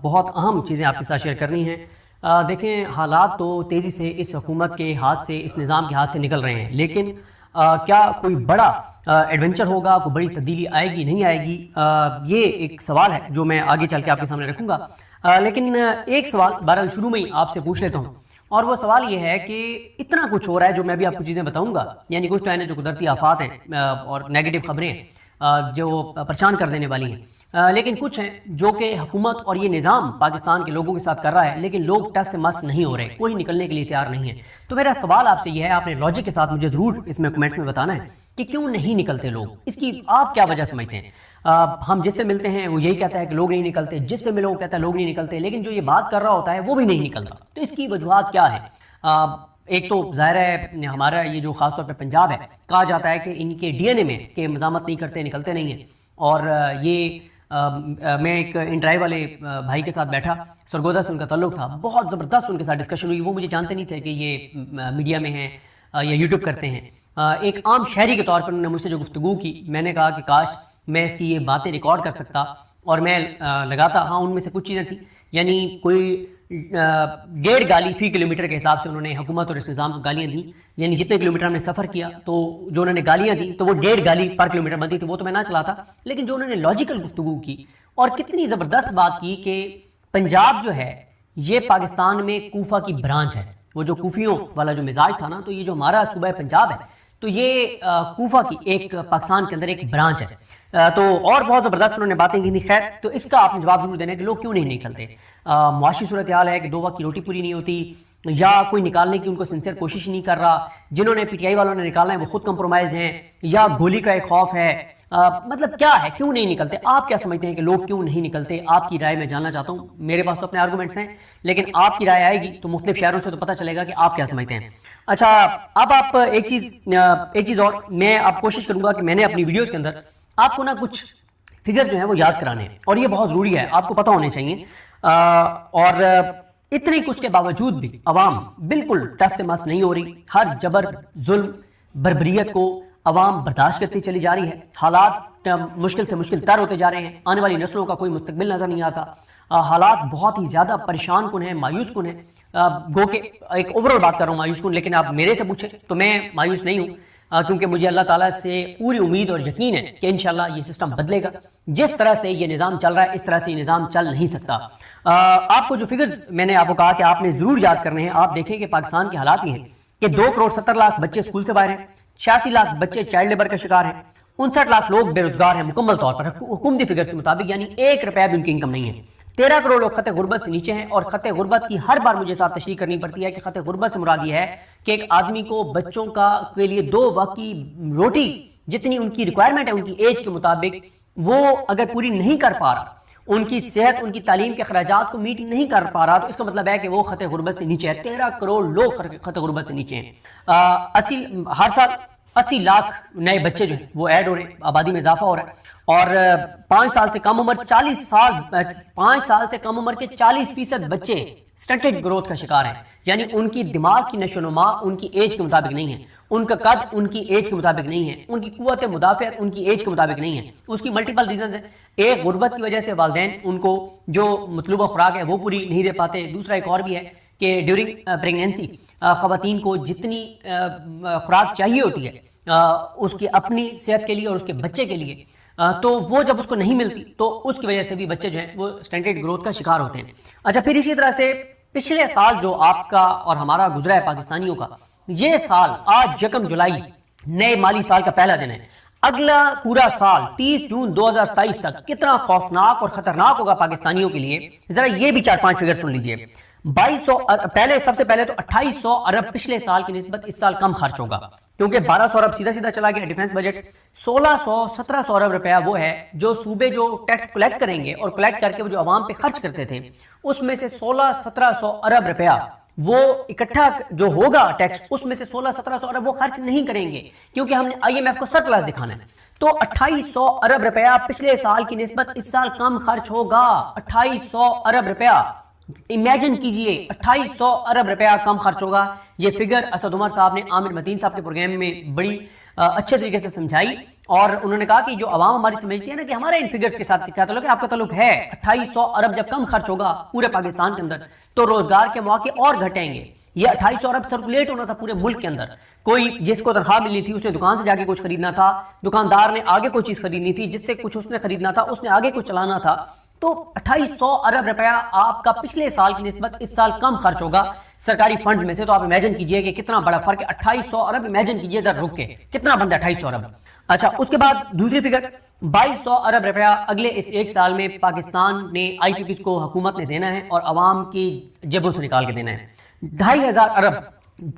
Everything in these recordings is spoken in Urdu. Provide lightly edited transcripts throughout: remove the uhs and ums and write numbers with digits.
بہت اہم چیزیں آپ کے ساتھ شیئر کرنی ہیں۔ دیکھیں حالات تو تیزی سے اس حکومت کے ہاتھ سے، اس نظام کے ہاتھ سے نکل رہے ہیں، لیکن کیا کوئی بڑا ایڈونچر ہوگا، کوئی بڑی تبدیلی آئے گی نہیں آئے گی، یہ ایک سوال ہے جو میں آگے چل کے آپ کے سامنے رکھوں گا۔ لیکن ایک سوال بہرحال شروع میں ہی آپ سے پوچھ لیتا ہوں، اور وہ سوال یہ ہے کہ اتنا کچھ ہو رہا ہے جو میں بھی آپ کو چیزیں بتاؤں گا، یعنی کچھ تو ہیں جو قدرتی آفات ہیں اور نیگیٹو خبریں ہیں جو پریشان کر دینے والی ہیں، لیکن کچھ ہیں جو کہ حکومت اور یہ نظام پاکستان کے لوگوں کے ساتھ کر رہا ہے، لیکن لوگ ٹس سے مس نہیں ہو رہے، کوئی نکلنے کے لیے تیار نہیں ہے۔ تو میرا سوال آپ سے یہ ہے، آپ نے لاجک کے ساتھ مجھے ضرور اس میں کمنٹس میں بتانا ہے کہ کیوں نہیں نکلتے لوگ، اس کی آپ کیا وجہ سمجھتے ہیں؟ ہم جس سے ملتے ہیں وہ یہی کہتا ہے کہ لوگ نہیں نکلتے، جس سے ملو وہ کہتا ہے لوگ نہیں نکلتے، لیکن جو یہ بات کر رہا ہوتا ہے وہ بھی نہیں نکلتا۔ تو اس کی وجوہات کیا ہے؟ ایک تو ظاہر ہے ہمارا یہ جو خاص طور پہ پنجاب ہے، کہا جاتا ہے کہ ان کے ڈی این اے میں کہ مزاحمت نہیں کرتے، نکلتے نہیں ہیں، اور یہ میں ایک انٹرائی والے بھائی کے ساتھ بیٹھا، سرگودا سے ان کا تعلق تھا، بہت زبردست ان کے ساتھ ڈسکشن ہوئی، وہ مجھے جانتے نہیں تھے کہ یہ میڈیا میں ہیں یا یوٹیوب کرتے ہیں۔ ایک عام شہری کے طور پر انہوں نے مجھ سے جو گفتگو کی، میں نے کہا کہ کاش میں اس کی یہ باتیں ریکارڈ کر سکتا اور میں لگاتا۔ ہاں ان میں سے کچھ چیزیں تھیں، یعنی کوئی 1.5 گالی فی کلومیٹر کے حساب سے انہوں نے حکومت اور اس نظام کو گالیاں دیں، یعنی جتنے کلومیٹر ہم نے سفر کیا تو جو انہوں نے گالیاں دیں تو وہ 1.5 گالی پر کلومیٹر بنتی تھی، وہ تو میں نہ چلاتا، لیکن جو انہوں نے لاجیکل گفتگو کی اور کتنی زبردست بات کی کہ پنجاب جو ہے یہ پاکستان میں کوفہ کی برانچ ہے، وہ جو کوفیوں والا جو مزاج تھا نا، تو یہ جو ہمارا صوبہ پنجاب ہے تو یہ کوفہ کی ایک پاکستان کے اندر ایک برانچ ہے۔ تو اور بہت زبردست انہوں نے باتیں کی تھیں۔ خیر، تو اس کا آپ نے جواب ضرور دینا ہے کہ لوگ کیوں نہیں نکلتے۔ معاشی صورتحال ہے کہ 2 وقت کی روٹی پوری نہیں ہوتی، یا کوئی نکالنے کی ان کو سنسیئر کوشش نہیں کر رہا، جنہوں نے پی ٹی آئی والوں نے نکالنا ہے وہ خود کمپرومائزڈ ہیں، یا گولی کا ایک خوف ہے، مطلب کیا ہے، کیوں نہیں نکلتے؟ آپ کیا سمجھتے ہیں کہ لوگ کیوں نہیں نکلتے؟ آپ کی رائے میں جاننا چاہتا ہوں۔ میرے پاس تو اپنے آرگومنٹس ہیں، لیکن آپ کی رائے آئے گی تو مختلف شہروں سے تو پتہ چلے گا کہ آپ کیا سمجھتے ہیں۔ اچھا، اب آپ ایک چیز اور میں آپ کوشش کروں گا کہ میں نے اپنی ویڈیوز کے اندر آپ کو نا کچھ فگرز جو ہیں وہ یاد کرانے ہیں، اور یہ بہت ضروری ہے، آپ کو پتہ ہونے چاہیے۔ اور اتنے کچھ کے باوجود بھی عوام بالکل ٹس سے مس نہیں ہو رہی، ہر جبر، ظلم، بربریت کو عوام برداشت کرتی چلی جا رہی ہے، حالات مشکل سے مشکل تر ہوتے جا رہے ہیں، آنے والی نسلوں کا کوئی مستقبل نظر نہیں آتا، حالات بہت ہی زیادہ پریشان کن ہیں، مایوس کن ہیں۔ گو کہ ایک اوورال بات کر رہا ہوں مایوس کن، لیکن آپ میرے سے پوچھیں تو میں مایوس نہیں ہوں، کیونکہ مجھے اللہ تعالیٰ سے پوری امید اور یقین ہے کہ انشاءاللہ یہ سسٹم بدلے گا۔ جس طرح سے یہ نظام چل رہا ہے اس طرح سے یہ نظام چل نہیں سکتا۔ آپ کو جو فگرز میں نے آپ کو کہا کہ آپ نے ضرور یاد کرنے ہیں، آپ دیکھیں کہ پاکستان کے حالات یہ ہیں کہ 2.70 کروڑ بچے اسکول سے باہر ہیں، 86 لاکھ بچے چائلڈ لیبر کا شکار ہیں، 59 لاکھ لوگ بے روزگار ہیں مکمل طور پر حکومتی فگرز کے مطابق، یعنی 1 روپیہ بھی ان کی انکم نہیں ہے۔ 13 کروڑ لوگ خط غربت سے نیچے ہیں، اور خط غربت کی ہر بار مجھے صاحب تشریح کرنی پڑتی ہے کہ خط غربت سے مراد یہ ہے کہ ایک آدمی کو بچوں کے لیے 2 وقت کی روٹی جتنی ان کی ریکوائرمنٹ ہے ان کی ایج کے مطابق وہ اگر پوری نہیں کر پا رہا، ان کی صحت، ان کی تعلیم کے اخراجات کو میٹ نہیں کر پا رہا، تو اس کا مطلب ہے کہ وہ خط غربت سے نیچے ہے۔ 13 کروڑ لوگ خط غربت سے نیچے ہیں۔ ہر سال 80 لاکھ نئے بچے جو ہیں وہ ایڈ ہو رہے ہیں، آبادی میں اضافہ ہو رہا ہے، اور 5 سال سے کم عمر 5 سال سے کم عمر کے 40% بچے سٹنٹڈ گروتھ کا شکار ہیں، یعنی ان کی دماغ کی نشو و نما ان کی ایج کے مطابق نہیں ہے، ان کا قد ان کی ایج کے مطابق نہیں ہے، ان کی قوت مدافعت ان کی ایج کے مطابق نہیں ہے۔ اس کی ملٹیپل ریزنز ہیں۔ ایک غربت کی وجہ سے والدین ان کو جو مطلوبہ خوراک ہے وہ پوری نہیں دے پاتے، دوسرا ایک اور بھی ہے کہ ڈیورنگ پریگنینسی خواتین کو جتنی خوراک چاہیے ہوتی ہے اس کی اپنی صحت کے لیے اور اس کے بچے کے لیے، تو وہ جب اس کو نہیں ملتی تو اس کی وجہ سے بھی بچے جو ہیں وہ سٹنٹڈ گروتھ کا شکار ہوتے ہیں۔ اچھا، پھر اسی طرح سے پچھلے سال جو آپ کا اور ہمارا گزرا ہے پاکستانیوں کا، یہ سال آج 1 جولائی نئے مالی سال کا پہلا دن ہے، اگلا پورا سال 30 جون 2027 تک کتنا خوفناک اور خطرناک ہوگا پاکستانیوں کے لیے، ذرا یہ بھی 4-5 فگر سن لیجئے۔ 2200 سب سے پہلے تو 2800 ارب پچھلے سال کی نسبت اس سال کم خرچ ہوگا، کیونکہ 1200 ارب سیدھا چلا گیا ڈیفنس بجٹ۔ 1600-1700 ارب روپیہ وہ ہے جو صوبے جو ٹیکس کلیکٹ کریں گے اور کلیکٹ کر کے وہ جو عوام پہ خرچ کرتے تھے، اس میں سے 1600-1700 ارب روپیہ وہ اکٹھا جو ہوگا ٹیکس، اس میں سے 1600-1700 ارب وہ خرچ نہیں کریں گے، کیونکہ ہم نے IMF کو سرپلس دکھانا ہے۔ تو 2800 ارب روپیہ پچھلے سال کی نسبت اس سال کم خرچ ہوگا۔ 2800 ارب روپیہ امیجن کیجئے، 2800 ارب روپیہ کم خرچ ہوگا۔ یہ فگر اسد عمر صاحب نے عامر متین صاحب کے پروگرام میں بڑی اچھے طریقے سے سمجھائی اور انہوں نے کہا کہ جو عوام ہماری سمجھتی ہے نا کہ ہمارے ان فگرز کے ساتھ کیا تعلق ہے، آپ کا تعلق ہے 2800 ارب جب کم خرچ ہوگا پورے پاکستان کے اندر تو روزگار کے مواقع اور گھٹیں گے. یہ 2800 ارب سرکولیٹ ہونا تھا پورے ملک کے اندر. کوئی جس کو تنخواہ ملنی تھی اس نے دکان سے جا کے کچھ خریدنا تھا، دکاندار نے آگے کوئی چیز خریدنی تھی جس سے کچھ اس نے خریدنا تھا، اس نے آگے کچھ چلانا تھا. تو 2800 ارب روپیہ آپ کا پچھلے سال کی نسبت اس سال کم خرچ ہوگا سرکاری فنڈز میں سے. تو آپ امیجن کیجئے کہ کتنا بڑا فرق ہے. 2800 ارب امیجن کیجئے ذرا رک کے کتنا بنتا ہے 2800 ارب. اچھا اس کے بعد دوسری فگر 2200 ارب روپیہ اگلے اس ایک سال میں پاکستان نے آئی پی پیز کو حکومت نے دینا ہے اور عوام کی جیبوں سے نکال کے دینا ہے. 2500 ارب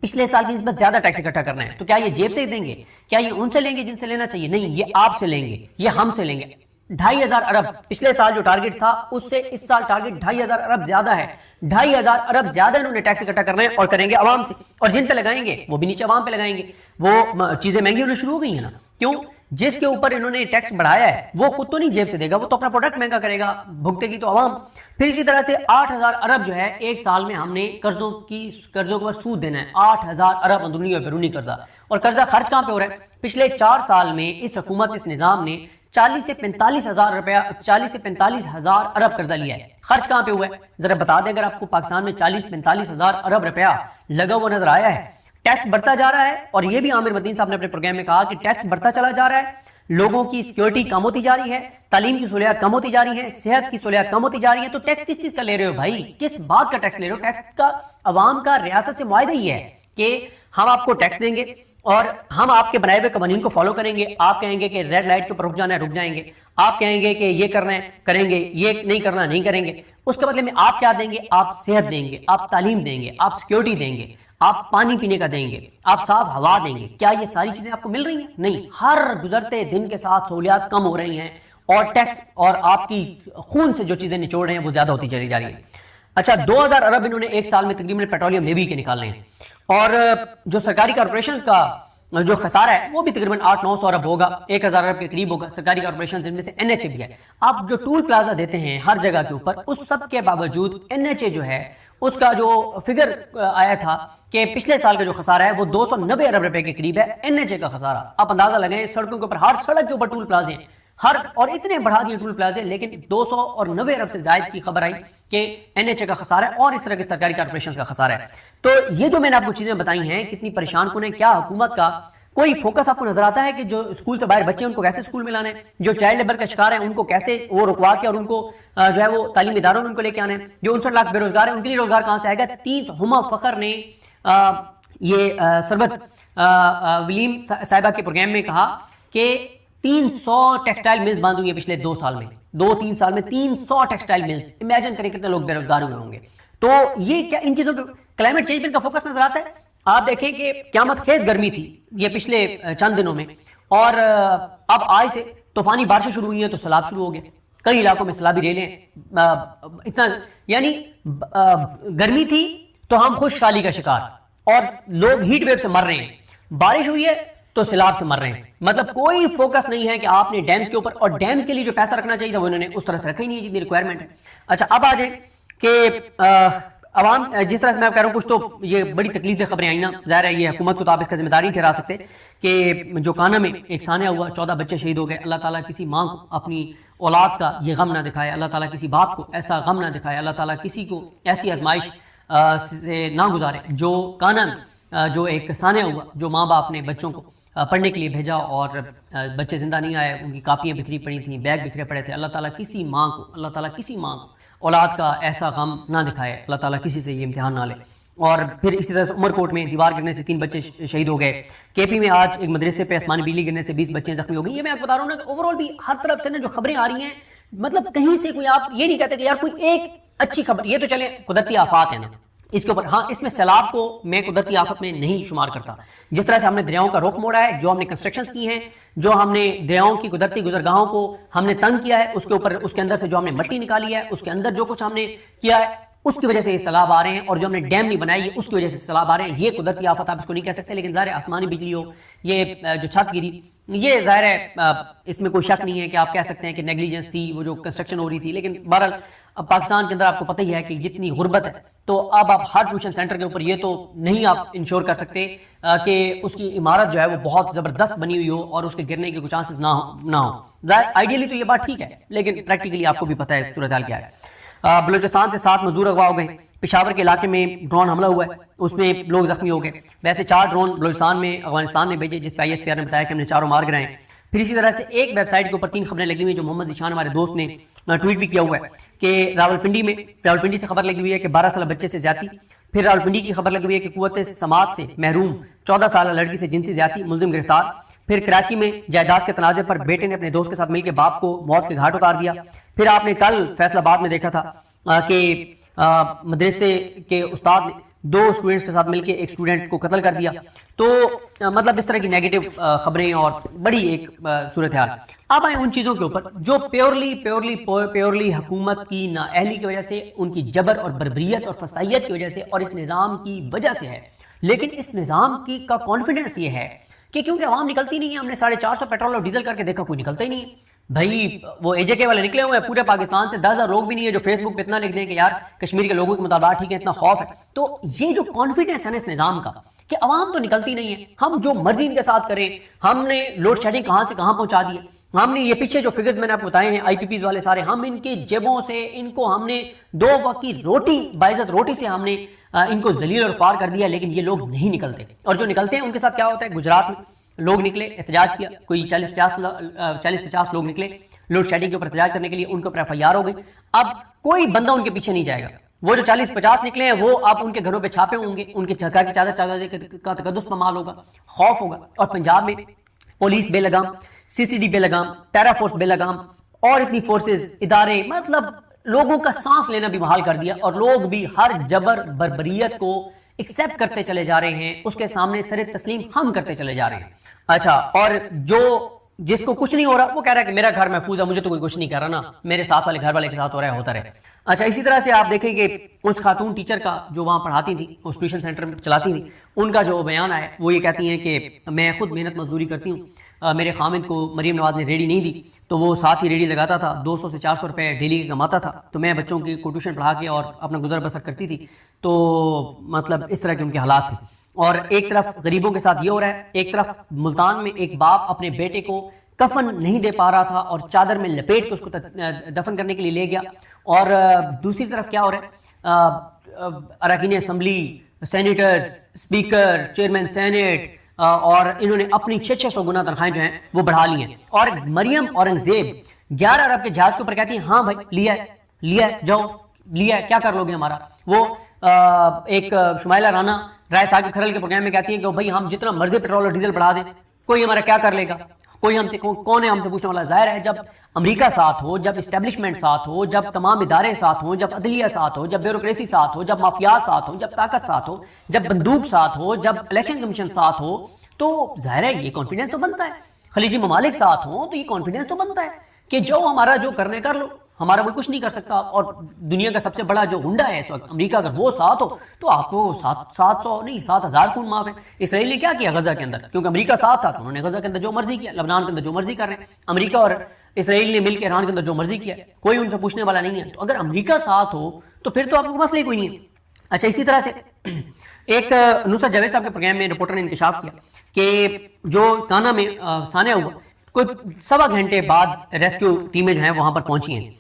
پچھلے سال کی نسبت زیادہ ٹیکس اکٹھا کرنا ہے. تو کیا یہ جیب سے دیں گے؟ کیا یہ ان سے لیں گے جن سے لینا چاہیے؟ نہیں، یہ آپ سے لیں گے، یہ ہم سے لیں گے. 2500 ارب پچھلے سال جو ٹارگٹ تھا اس سے اس سال ٹارگٹ 2500 ارب زیادہ ہے. 2500 ارب زیادہ انہوں نے ٹیکس اکٹھا کرنا ہے اور کریں گے عوام سے. اور جن پہ لگائیں گے وہ بھی نیچے عوام پہ لگائیں گے. وہ چیزیں مہنگی ہونا شروع ہو گئی ہیں نا. کیوں؟ جس کے اوپر انہوں نے ٹیکس بڑھایا ہے وہ خود تو نہیں جیب سے دے گا، وہ تو اپنا پروڈکٹ مہنگا کرے گا، بھگتے گی تو عوام. پھر اسی طرح سے 8000 ارب جو ہے ایک سال میں ہم نے قرضوں کے اوپر سود دینا ہے. 8000 ارب اندرونی اور بیرونی قرضہ. اور قرضہ خرچ کہاں پہ ہو رہا ہے؟ پچھلے 4 سال میں اس حکومت اس نظام نے 40 سے 45 ہزار روپیہ 40 سے 45 ہزار ارب قرضہ لیا ہے. خرچ کہاں پہ ہوا ہے ذرا بتا دیں. اگر آپ کو پاکستان میں 40-45 ہزار ارب روپیہ لگا ہوا نظر آیا ہے. ٹیکس بڑھتا جا رہا ہے اور یہ بھی عامر مدین صاحب نے اپنے پروگرام میں کہا کہ ٹیکس بڑھتا چلا جا رہا ہے. لوگوں کی سیکیورٹی کم ہوتی جا رہی ہے، تعلیم کی سہولیات کم ہوتی جا رہی ہیں، صحت کی سہولیات کم ہوتی جا رہی ہیں. تو ٹیکس کس چیز کا لے رہے ہو بھائی؟ کس بات کا ٹیکس لے رہے ہو؟ ٹیکس کا عوام کا ریاست سے معاہدہ ہی ہے کہ ہم آپ کو ٹیکس دیں گے اور ہم آپ کے بنائے ہوئے قوانین کو فالو کریں گے. آپ کہیں گے کہ ریڈ لائٹ کے اوپر رک جانا ہے رک جائیں گے. آپ کہیں گے کہ یہ کرنا ہے کریں گے، یہ نہیں کرنا نہیں کریں گے. اس کے بدلے میں آپ کیا دیں گے؟ آپ صحت دیں گے، آپ تعلیم دیں گے، آپ سیکیورٹی دیں گے، آپ پانی پینے کا دیں گے، آپ صاف ہوا دیں گے. کیا یہ ساری چیزیں آپ کو مل رہی ہیں؟ نہیں. ہر گزرتے دن کے ساتھ سہولیات کم ہو رہی ہیں اور ٹیکس اور آپ کی خون سے جو چیزیں نچوڑ رہے ہیں وہ زیادہ ہوتی چلی جا رہی ہیں. اچھا 2000 ارب انہوں نے ایک سال میں تقریباً پیٹرولیم لیوی کے نکالنے ہیں. اور جو سرکاری کارپوریشنز کا جو خسارہ ہے وہ بھی تقریباً 800-900 ارب ہوگا، 1000 ارب کے قریب ہوگا. سرکاری کارپوریشن جن میں سے این ایچ اے بھی ہے. آپ جو ٹول پلازا دیتے ہیں ہر جگہ کے اوپر، اس سب کے باوجود این ایچ اے جو ہے اس کا جو فگر آیا تھا کہ پچھلے سال کا جو خسارہ ہے وہ 290 ارب روپے کے قریب ہے. این ایچ اے کا خسارہ آپ اندازہ لگائیں. سڑکوں کے اوپر ہر سڑک کے اوپر ٹول پلازے ہیں اور اتنے بڑھا دیے ٹول پلازے، لیکن 290 ارب سے زائد کی خبر آئی کہ این ایچ اے کا خسارہ ہے اور اس طرح کے سرکاری کارپوریشن کا خسارہ ہے. تو یہ جو میں نے آپ کو چیزیں بتائی ہیں کتنی پریشان کن ہیں. کیا حکومت کا کوئی فوکس آپ کو نظر آتا ہے کہ جو اسکول سے باہر بچے ہیں ان کو کیسے اسکول میں لانا ہے، جو چائلڈ لیبر کا شکار ہیں ان کو کیسے وہ رکوا کے اور ان کو جو ہے وہ تعلیمی اداروں میں ان کو لے کے آنا ہے، جو 59 لاکھ بے روزگار ہیں ان کے لیے روزگار کہاں سے آئے گا؟ ہما فخر نے یہ سربت ولیم صاحبہ کے پروگرام میں کہا کہ 300 ٹیکسٹائل ملز بند ہوئی ہیں پچھلے 2 سال میں، 2-3 سال میں 300 ٹیکسٹائل ملز. امیجن کریں کتنے لوگ بے روزگار ہوئے ہوں گے. تو یہ کیا ان چیزوں پہ کلائمیٹ چینج پہ کا فوکس نظر آتا ہے؟ آپ دیکھیں کہ قیامت خیز گرمی تھی یہ پچھلے چند دنوں میں، اور اب آج سے طوفانی بارشیں شروع ہوئی ہیں تو سیلاب شروع ہو گئے. کئی علاقوں میں سیلابی ریلیں اتنا یعنی گرمی تھی تو ہم خوش سالی کا شکار اور لوگ ہیٹ ویو سے مر رہے ہیں. بارش ہوئی ہے تو سیلاب سے مر رہے ہیں. مطلب کوئی فوکس نہیں ہے کہ آپ نے ڈیمز کے اوپر، اور ڈیمز کے لیے جو پیسہ رکھنا چاہیے تھا وہ انہوں نے اس طرح سے رکھا ہی نہیں ہے جتنی ریکوائرمنٹ ہے. اچھا اب آ جائیں کہ عوام جس طرح سے میں کہہ رہا ہوں کچھ تو یہ بڑی تکلیف دہ خبریں آئیں نا. ظاہر ہے یہ حکومت کو تو آپ اس کا ذمہ داری ٹھہرا سکتے کہ جو کانا میں ایک سانحہ ہوا 14 بچے شہید ہو گئے. اللہ تعالیٰ کسی ماں کو اپنی اولاد کا یہ غم نہ دکھائے، اللہ تعالیٰ کسی باپ کو ایسا غم نہ دکھائے، اللہ تعالیٰ کسی کو ایسی آزمائش سے نہ گزارے. جو کانا میں جو ایک سانحہ ہوا، جو ماں باپ نے بچوں کو پڑھنے کے لیے بھیجا اور بچے زندہ نہیں آئے، ان کی کاپیاں بکھری پڑی تھیں، بیگ بکھرے پڑے تھے. اللہ تعالیٰ کسی ماں کو اولاد کا ایسا غم نہ دکھائے، اللہ تعالیٰ کسی سے یہ امتحان نہ لے. اور پھر اسی طرح سے عمر کوٹ میں دیوار گرنے سے 3 بچے شہید ہو گئے. کے پی میں آج ایک مدرسے پہ آسمانی بجلی گرنے سے 20 بچے زخمی ہو گئے. یہ میں آپ کو بتا رہا ہوں نا کہ اوور آل بھی ہر طرف سے نا جو خبریں آ رہی ہیں، مطلب کہیں سے کوئی آپ یہ نہیں کہتے کہ یار کوئی ایک اچھی خبر. یہ تو چلے قدرتی آفات ہیں نا اس کے اوپر، ہاں اس میں سیلاب کو میں قدرتی آفت میں نہیں شمار کرتا. جس طرح سے ہم نے دریاؤں کا رخ موڑا ہے، جو ہم نے کنسٹرکشنز کی ہیں، جو ہم نے دریاؤں کی قدرتی گزرگاہوں کو ہم نے تنگ کیا ہے، اس کے اوپر اس کے اندر سے جو ہم نے مٹی نکالی ہے، اس کے اندر جو کچھ ہم نے کیا ہے اس کی وجہ سے یہ سیلاب آ رہے ہیں. اور جو ہم نے ڈیم نہیں بنائی ہے اس کی وجہ سے سیلاب آ رہے ہیں. یہ قدرتی آفت آپ اس کو نہیں کہہ سکتے. لیکن ظاہر ہے آسمانی بجلی ہو، یہ جو چھت گری، یہ ظاہر ہے اس میں کوئی شک نہیں ہے کہ آپ کہہ سکتے ہیں کہ نیگلیجنس تھی، وہ جو کنسٹرکشن ہو رہی تھی. لیکن بہرحال اب پاکستان کے اندر آپ کو پتہ ہی ہے کہ جتنی غربت ہے تو اب آپ ہر ٹیوشن سینٹر کے اوپر یہ تو نہیں آپ انشور کر سکتے کہ اس کی عمارت جو ہے وہ بہت زبردست بنی ہوئی ہو اور اس کے گرنے کے کچھ چانسز نہ ہو. آئیڈیلی تو یہ بات ٹھیک ہے لیکن پریکٹیکلی آپ کو بھی پتہ ہے صورتحال کیا ہے. بلوچستان سے 7 مزدور اغوا ہو گئے. پشاور کے علاقے میں ڈرون حملہ ہوا ہے, اس میں لوگ زخمی ہو گئے. ویسے 4 ڈرون بلوچستان میں افغانستان نے بھیجے جس پہ ISPR نے بتایا کہ ہم نے 4 مار گرائے ہیں. پھر اسی طرح سے ایک ویب سائٹ کے اوپر 3 خبریں لگی ہوئی جو محمد ذیشان ہمارے دوست نے ٹویٹ بھی کیا ہوا ہے کہ راولپنڈی سے خبر لگی ہوئی ہے کہ 12 سالہ بچے سے زیادتی. پھر راولپنڈی کی خبر لگی ہوئی ہے کہ قوت سماعت سے محروم 14 سالہ لڑکی سے جنسی زیادتی, ملزم گرفتار. پھر کراچی میں جائیداد کے تنازع پر بیٹے نے اپنے دوست کے ساتھ مل کے باپ کو موت کے گھاٹ اتار دیا. پھر آپ نے کل فیصل آباد میں دیکھا تھا کہ مدرسے کے استاد نے 2 اسٹوڈنٹس کے ساتھ مل کے ایک اسٹوڈنٹ کو قتل کر دیا. تو مطلب اس طرح کی نیگیٹو خبریں اور بڑی ایک صورتحال. اب آئیں ان چیزوں کے اوپر جو پیورلی حکومت کی نااہلی کی وجہ سے, ان کی جبر اور بربریت اور فسطائیت کی وجہ سے اور اس نظام کی وجہ سے ہے. لیکن اس نظام کی کا کانفیڈنس یہ ہے کہ کیونکہ عوام نکلتی نہیں ہے. ہم نے 450 پیٹرول اور ڈیزل کر کے دیکھا کوئی نکلتا ہی نہیں ہے بھائی. وہ AJK والے نکلے ہوئے ہیں پورے پاکستان سے, 10,000 لوگ بھی نہیں ہے جو فیس بک پہ اتنا لکھ دیں کہ یار کشمیر کے لوگوں کے مطالبات ٹھیک ہے, اتنا خوف ہے. تو یہ جو کانفیڈنس ہے نا اس نظام کا کہ عوام تو نکلتی نہیں ہے, ہم جو مرضی ان کے ساتھ کریں. ہم نے لوڈ شیڈنگ کہاں سے کہاں پہنچا دی ہے. ہم نے یہ پیچھے جو فگرز میں نے آپ کو بتائے ہیں IPPs والے سارے, ہم ان کے جیبوں سے ان کو ہم نے 2 وقت کی روٹی باعزت روٹی سے ہم نے ان کو ذلیل اور خوار کر دیا. لیکن یہ لوگ نہیں نکلتے, اور جو نکلتے ہیں ان کے ساتھ کیا ہوتا ہے. گجرات میں لوگ نکلے, احتجاج کیا, کوئی 40-50 لوگ نکلے لوڈ شیڈنگ کے اوپر احتجاج کرنے کے لیے, ان کے اوپر FIR ہو گئی. اب کوئی بندہ ان کے پیچھے نہیں جائے گا. وہ جو 40-50 نکلے ہیں وہ اب ان کے گھروں پہ چھاپے ہوں گے, ان کے جگہ کی چادر کا تقدس پامال ہوگا, خوف ہوگا. اور پنجاب میں پولیس بے لگام, CCD بے لگام, پیرا فورس بے لگام, اور اتنی فورسز ادارے, مطلب لوگوں کا سانس لینا بھی محال کر دیا. اور لوگ بھی ہر جبر بربریت کو ایکسیپٹ کرتے چلے جا رہے ہیں, اس کے سامنے سر تسلیم ہم کرتے چلے جا رہے ہیں. اچھا, اور جس کو کچھ نہیں ہو رہا وہ کہہ رہا ہے کہ میرا گھر محفوظ ہے, مجھے تو کوئی کچھ نہیں کہہ رہا نا, میرے ساتھ والے گھر والے کے ساتھ ہو رہا ہے, ہوتا رہے. اچھا, اسی طرح سے آپ دیکھیں کہ اس خاتون ٹیچر کا جو وہاں پڑھاتی تھی, اس ٹیوشن سینٹر میں چلاتی تھی, ان کا جو بیان آیا وہ یہ کہتی ہیں کہ میں خود محنت مزدوری کرتی ہوں. میرے خامد کو مریم نواز نے ریڈی نہیں دی تو وہ ساتھ ہی ریڈی لگاتا تھا, 200 سے 400 روپے ڈیلی کا کماتا تھا. تو میں بچوں کی کو ٹیوشن پڑھا کے اور اپنا گزر بسر کرتی تھی. تو مطلب اس طرح کے ان کے حالات تھے. اور ایک طرف غریبوں کے ساتھ یہ ہو رہا ہے, ایک طرف ملتان میں ایک باپ اپنے بیٹے کو کفن نہیں دے پا رہا تھا اور چادر میں لپیٹ کے اس کو دفن کرنے کے لیے لے گیا. اور دوسری طرف کیا ہو رہا ہے, اراکین assembly, senators, speaker, chairman senate, اور انہوں نے اپنی 600 گنا تنخواہیں جو ہیں وہ بڑھا لی ہیں. اور مریم اورنگزیب 11 ارب کے جہاز کے اوپر کہتی ہیں ہاں بھائی لیا ہے جاؤ, لیا ہے, کیا کر لو گے ہمارا. وہ ایک شمائلہ رانا رائے ساقب کھرل کے پروگرام میں کہتی ہیں کہ بھائی ہم جتنا مرضی پیٹرول اور ڈیزل بڑھا دیں کوئی ہمارا کیا کر لے گا, کوئی ہم سے کون ہے ہم سے پوچھنے والا. ظاہر ہے جب امریکہ ساتھ ہو, جب اسٹیبلشمنٹ ساتھ ہو, جب تمام ادارے ساتھ ہوں, جب عدلیہ ساتھ ہو, جب بیوروکریسی ساتھ ہو, جب مافیات ساتھ ہو, جب طاقت ساتھ ہو, جب بندوق ساتھ ہو, جب الیکشن کمیشن ساتھ ہو, تو ظاہر ہے یہ کانفیڈنس تو بنتا ہے. خلیجی ممالک ساتھ ہوں تو یہ کانفیڈنس تو بنتا ہے کہ جو ہمارا جو کرنے کر لو, ہمارا کوئی کچھ نہیں کر سکتا. اور دنیا کا سب سے بڑا جو گنڈا ہے اس وقت امریکہ, اگر وہ ساتھ ہو تو آپ کو 700 نہیں 7,000 خون معاف ہے. اسرائیل نے کیا کیا غزہ کے اندر, کیونکہ امریکہ ساتھ تھا تو انہوں نے غزہ کے اندر جو مرضی کیا, لبنان کے اندر جو مرضی کر رہے ہیں. امریکہ اور اسرائیل نے مل کے ایران کے اندر جو مرضی کیا, کوئی ان سے پوچھنے والا نہیں ہے. تو اگر امریکہ ساتھ ہو تو پھر تو آپ کو مسئلہ کوئی نہیں ہے. اچھا, اسی طرح سے ایک نصرت جاوید صاحب کے پروگرام میں رپورٹر نے انکشاف کیا کہ جو کانا میں سانحہ ہوا, کوئی 1.25 گھنٹے بعد ریسکیو ٹیمیں جو ہیں وہاں پر پہنچی ہیں.